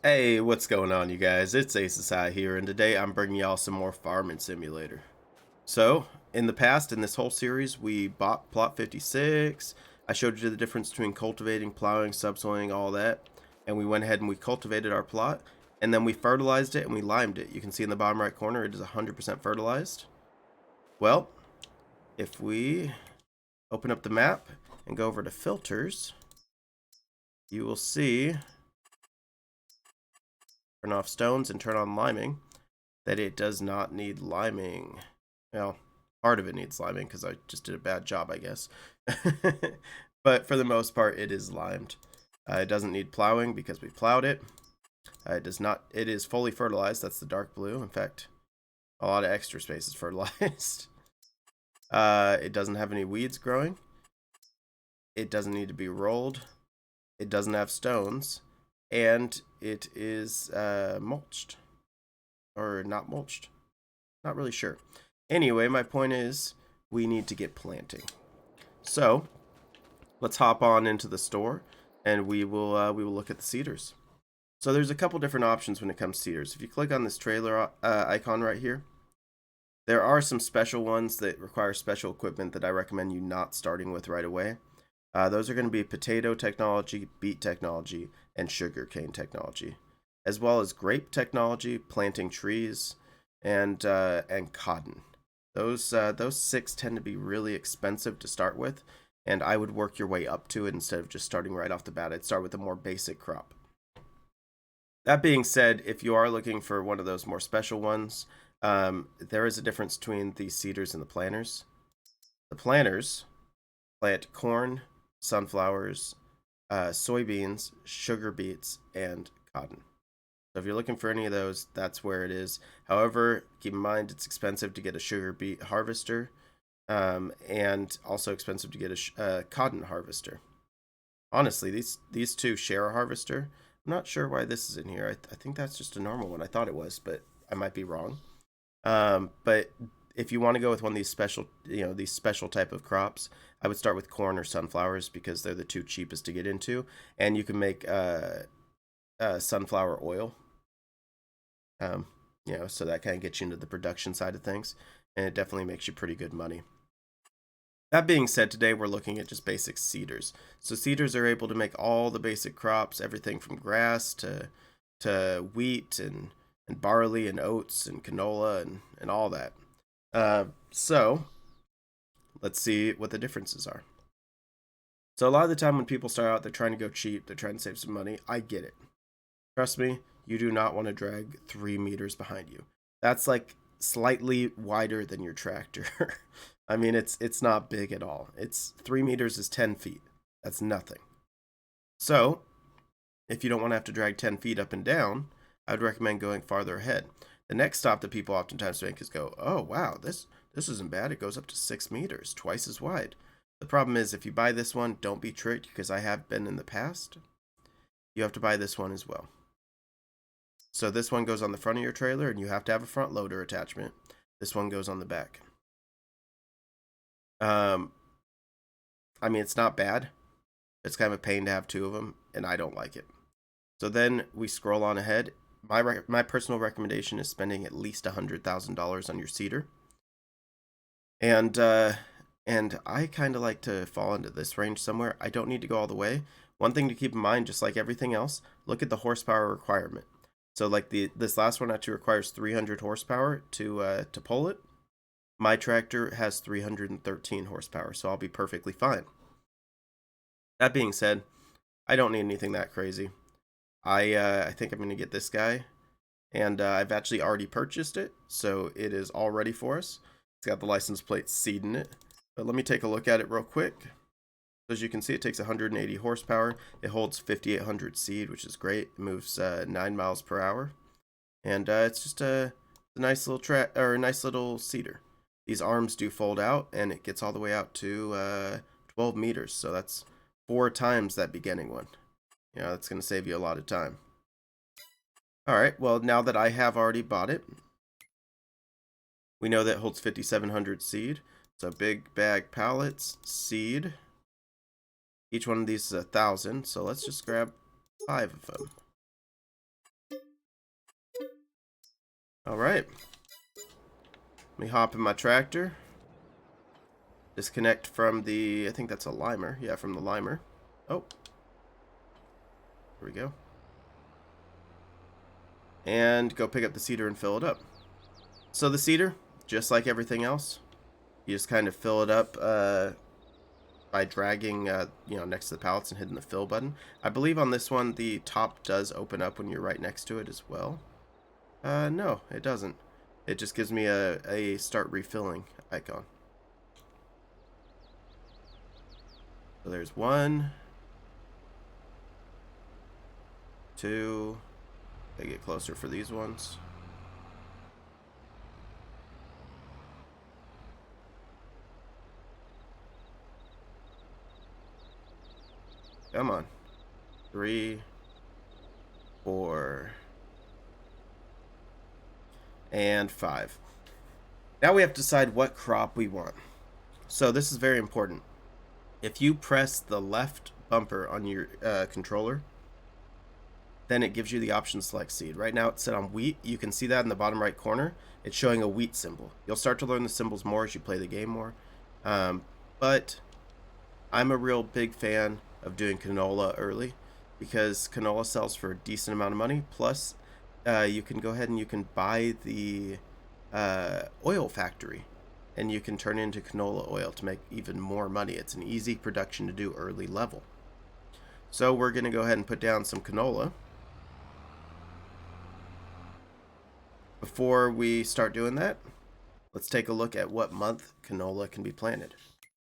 Hey, what's going on, you guys? It's AceSI here, and today I'm bringing y'all some more Farming Simulator. So, in the past, in this whole series, we bought Plot 56. I showed you the difference between cultivating, plowing, subsoiling, all that. And we went ahead and we cultivated our plot, and then we fertilized it and we limed it. You can see in the bottom right corner, it is 100% fertilized. Well, if we open up the map and go over to filters, you will see, turn off stones and turn on liming, that it does not need liming. Well, part of it needs liming because I just did a bad job, I guess. But for the most part, it is limed. It doesn't need plowing because we plowed it. It does not. It is fully fertilized. That's the dark blue. In fact, a lot of extra space is fertilized. It doesn't have any weeds growing. It doesn't need to be rolled. It doesn't have stones, and it is mulched or not mulched. Not really sure. Anyway, my point is we need to get planting. So let's hop on into the store and we will look at the seeders. So there's a couple different options when it comes to seeders. If you click on this trailer icon right here, there are some special ones that require special equipment that I recommend you not starting with right away. Those are going to be potato technology, beet technology, and sugarcane technology, as well as grape technology, planting trees, and cotton. Those six tend to be really expensive to start with, and I would work your way up to it instead of just starting right off the bat. I'd start with a more basic crop. That being said, if you are looking for one of those more special ones, there is a difference between the seeders and the planters. The planters plant corn, sunflowers, soybeans, sugar beets, and cotton. So if you're looking for any of those, that's where it is. However, keep in mind it's expensive to get a sugar beet harvester, and also expensive to get a cotton harvester. Honestly, these two share a harvester. I'm not sure why this is in here. I think that's just a normal one. I thought it was, but I might be wrong. But if you want to go with one of these special, these special type of crops, I would start with corn or sunflowers because they're the two cheapest to get into, and you can make sunflower oil. Um, so that kind of gets you into the production side of things, and it definitely makes you pretty good money. That being said, today we're looking at just basic seeders. So seeders are able to make all the basic crops, everything from grass to wheat and barley and oats and canola and all that. So let's see what the differences are. So a lot of the time when people start out, they're trying to go cheap, they're trying to save some money. I get it. Trust me, you do not want to drag 3 meters behind you. That's like slightly wider than your tractor. I mean, it's not big at all. It's 3 meters is 10 feet. That's nothing. So if you don't want to have to drag 10 feet up and down, I would recommend going farther ahead. The next stop that people oftentimes make is go, oh wow, this isn't bad. It goes up to 6 meters, twice as wide. The problem is if you buy this one, don't be tricked because I have been in the past. You have to buy this one as well. So this one goes on the front of your trailer and you have to have a front loader attachment. This one goes on the back. I mean, it's not bad. It's kind of a pain to have two of them, and I don't like it. So then we scroll on ahead. My personal recommendation is spending at least $100,000 on your seeder, and I kind of like to fall into this range somewhere. I don't need to go all the way. One thing to keep in mind, just like everything else, look at the horsepower requirement. So like this last one actually requires 300 horsepower to pull it. My tractor has 313 horsepower, so I'll be perfectly fine. That being said, I don't need anything that crazy. I think I'm gonna get this guy, and I've actually already purchased it, so it is all ready for us. It's got the license plate seed in it. But let me take a look at it real quick. As you can see, it takes 180 horsepower. It holds 5,800 seed, which is great. It moves 9 miles per hour, and it's just a nice little seeder. These arms do fold out, and it gets all the way out to 12 meters. So that's 4 times that beginning one. That's going to save you a lot of time. All right, well, now that I have already bought it, we know that it holds 5,700 seed. So big bag pallets, seed. Each one of these is 1,000, so let's just grab 5 of them. Alright. Let me hop in my tractor. Disconnect from the, I think that's a limer. Yeah, from the limer. Oh. Here we go. And go pick up the seeder and fill it up. So the seeder, just like everything else, you just kind of fill it up by dragging, next to the pallets and hitting the fill button. I believe on this one, the top does open up when you're right next to it as well. No, it doesn't. It just gives me a start refilling icon. So there's 1, 2. Gotta get closer for these ones. Come on. 3, 4, and 5. Now we have to decide what crop we want. So this is very important. If you press the left bumper on your controller, then it gives you the option to select seed. Right now it's set on wheat. You can see that in the bottom right corner. It's showing a wheat symbol. You'll start to learn the symbols more as you play the game more. But I'm a real big fan of doing canola early because canola sells for a decent amount of money. Plus, you can go ahead and you can buy the oil factory and you can turn it into canola oil to make even more money. It's an easy production to do early level. So we're going to go ahead and put down some canola. Before we start doing that, let's take a look at what month canola can be planted.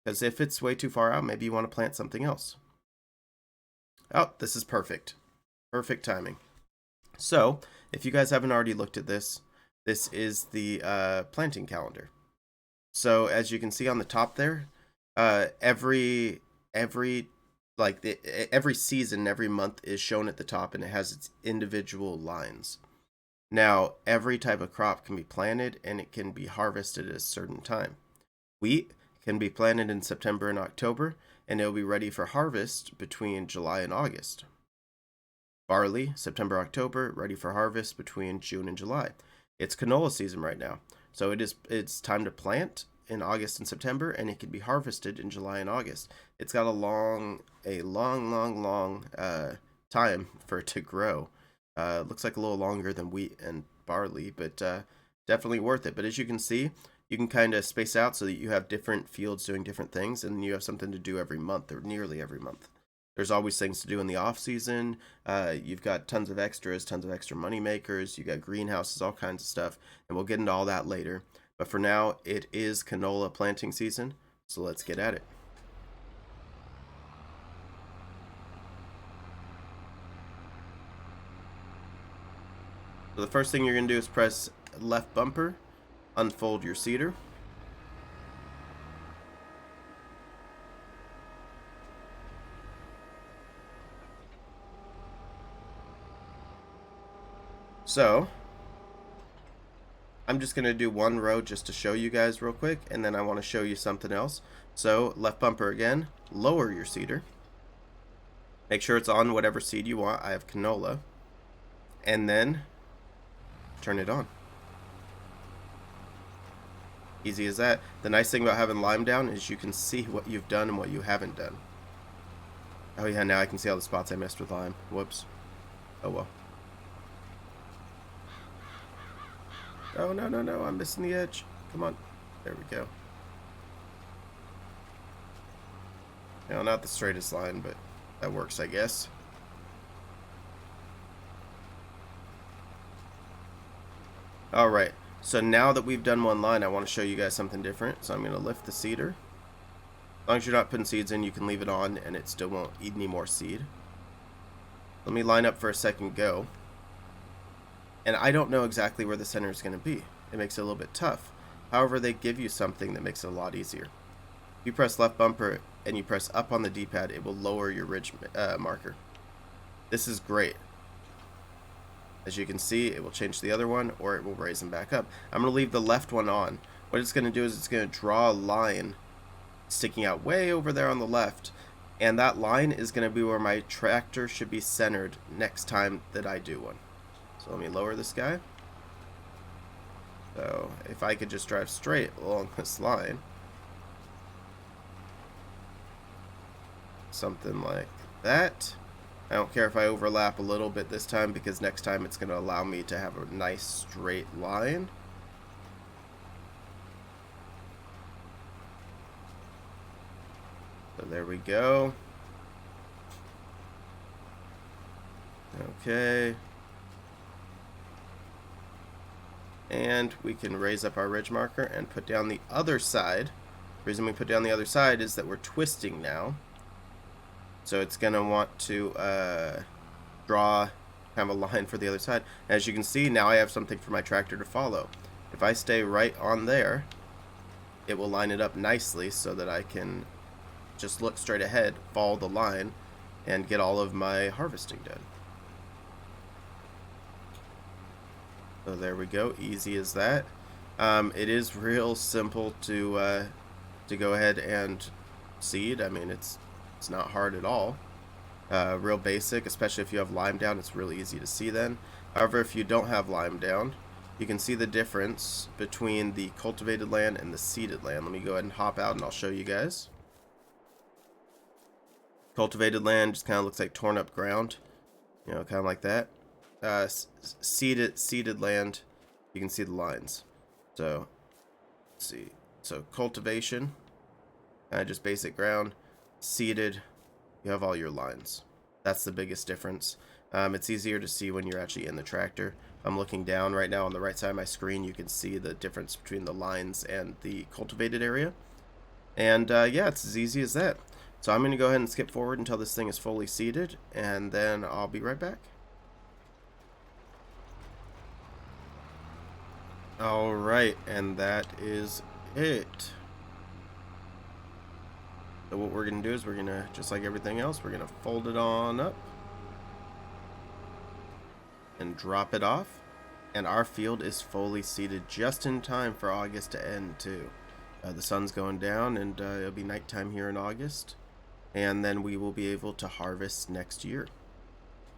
Because if it's way too far out, maybe you want to plant something else. Oh, this is perfect. Perfect timing. So, if you guys haven't already looked at this, this is the planting calendar. So, as you can see on the top there, every season, every month is shown at the top, and it has its individual lines. Now, every type of crop can be planted and it can be harvested at a certain time. Wheat can be planted in September and October, and it'll be ready for harvest between July and August. Barley, September, October, ready for harvest between June and July. It's canola season right now, so it's time to plant in August and September, and it can be harvested in July and August. It's got a long time for it to grow. Looks like a little longer than wheat and barley, but definitely worth it. But as you can see, you can kind of space out so that you have different fields doing different things, and you have something to do every month or nearly every month. There's always things to do in the off season. You've got tons of extras, tons of extra money makers. You got greenhouses, all kinds of stuff, and we'll get into all that later. But for now, it is canola planting season, so let's get at it. So the first thing you're going to do is press left bumper, unfold your seeder. So, I'm just going to do one row just to show you guys real quick, and then I want to show you something else. So, left bumper again, lower your seeder. Make sure it's on whatever seed you want. I have canola. And then turn it on. Easy as that. The nice thing about having lime down is you can see what you've done and what you haven't done. Oh yeah, now I can see all the spots I missed with lime. Whoops. Oh well. Oh no, I'm missing the edge. Come on. There we go. Now, not the straightest line, but that works, I guess. Alright, so now that we've done one line, I want to show you guys something different. So I'm going to lift the seeder. As long as you're not putting seeds in, you can leave it on and it still won't eat any more seed. Let me line up for a second go. And I don't know exactly where the center is going to be. It makes it a little bit tough. However, they give you something that makes it a lot easier. If you press left bumper and you press up on the D-pad, it will lower your ridge marker. This is great. As you can see, it will change the other one or it will raise them back up. I'm going to leave the left one on. What it's going to do is it's going to draw a line sticking out way over there on the left, and that line is going to be where my tractor should be centered next time that I do one. So let me lower this guy. So if I could just drive straight along this line, something like that. I don't care if I overlap a little bit this time, because next time it's going to allow me to have a nice straight line. So there we go. Okay. And we can raise up our ridge marker and put down the other side. The reason we put down the other side is that we're twisting now. So it's going to want to draw kind of a line for the other side. As you can see, now I have something for my tractor to follow. If I stay right on there, it will line it up nicely so that I can just look straight ahead, follow the line, and get all of my harvesting done. So there we go, easy as that. It is real simple to go ahead and seed. I mean, it's not hard at all. Real basic, especially if you have lime down, it's really easy to see then. However, if you don't have lime down, you can see the difference between the cultivated land and the seeded land. Let me go ahead and hop out and I'll show you guys. Cultivated land just kind of looks like torn up ground, you know, kind of like that. Seeded land, you can see the lines. So let's see, so cultivation, just basic ground. Seeded, you have all your lines. That's the biggest difference. It's easier to see when you're actually in the tractor. I'm looking down right now on the right side of my screen. You can see the difference between the lines and the cultivated area. And yeah, it's as easy as that. So I'm going to go ahead and skip forward until this thing is fully seeded, and then I'll be right back. Alright, and that is it. So what we're going to do is we're going to, just like everything else, we're going to fold it on up and drop it off. And our field is fully seeded just in time for August to end too. The sun's going down, and it'll be nighttime here in August. And then we will be able to harvest next year.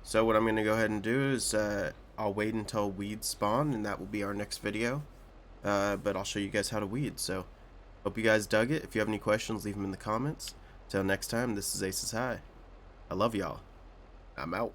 So what I'm going to go ahead and do is I'll wait until weeds spawn, and that will be our next video. But I'll show you guys how to weed. So hope you guys dug it. If you have any questions, leave them in the comments. Till next time, this is Aces High. I love y'all. I'm out.